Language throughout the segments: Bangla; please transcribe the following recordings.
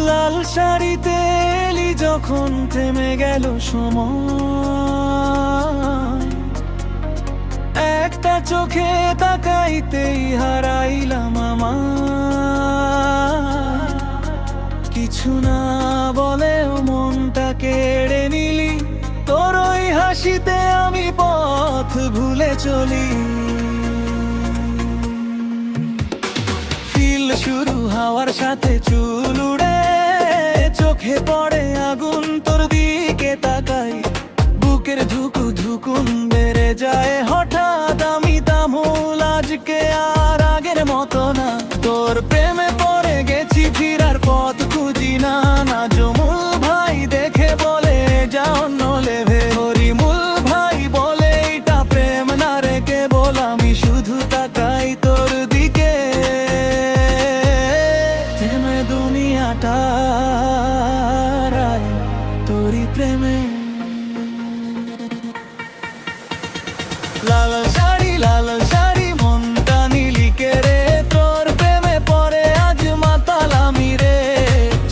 লাল শাড়িতে এলি যখন থেমে গেল সময়, একটা চোখে তাকাইতেই হারাইলাম আমার। কিছু না বলেও মনটা কেড়ে নিলি, তোর ওই হাসিতে আমি পথ ভুলে চলি। ফিল শুরু হওয়ার সাথে চুল উড়ে, চোখে পড়ে আগুন, তোর দিকে তাকাই বুকের ধুকু ধুকুন বেড়ে যায় হঠাৎ। আমি তামুল আজকে আর আগের মতো না, তোর প্রেমে পড়ে গেছি ফিরার পথ খুঁজি না। না জমুল ভাই দেখে বলে যা অন্য লেভে, হরিমুল ভাই বলে এটা প্রেম না রে কেবল আমি শুধু তাকাই তোর দিকে। থেমে দুনিয়াটা তোরই প্রেমে। লাল শাড়ি লাল শাড়ি মনটা নিলি কে রে, তোর প্রেমে পড়ে আজ মাতাল আমি রে।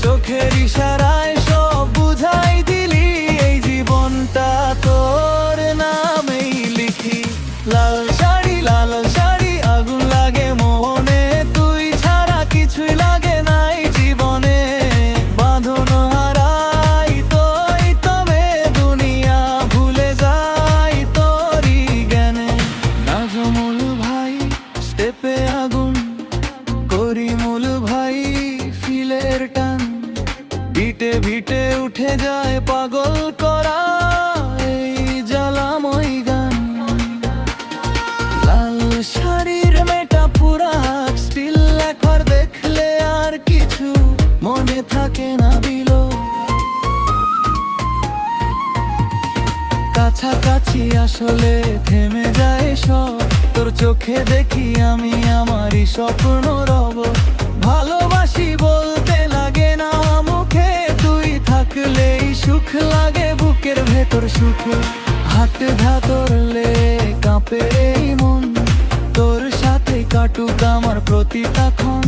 চোখের ইশারায় সব বুঝাই দিলি, এই জীবনটা তোর নামেই লিখি। লাল শাড়ি আগুন লাগে মনে, তুই ছাড়া কিছুই লাগে নাই জীবনে। বাঁধন হারাই তোই তবে দুনিয়া ভুলে যাই তোরই জ্ঞানে। নাজমুল ভাই স্টেপে আগুন, করিমুল ভাই ফিলের টান, ভিটে ভিটে উঠে যায় পাগল করা এই জ্বালাময় গান। লাল শাড়ির মেটা পুরা স্টিল একবার দেখলে আর কিছু মনে থাকে না বিলো। কাছাকাছি আসলে থেমে যায় সব, তোর চোখে দেখি আমি আমারই স্বপ্ন রব। ভালোবাসি বলতে লাগে না মুখে, তুই থাকলেই সুখ লাগে বুকের ভেতর সুখে। হাত ধরলে কাঁপে এই মন, তোর সাথে কাটুক আমার প্রতিটা ক্ষণ।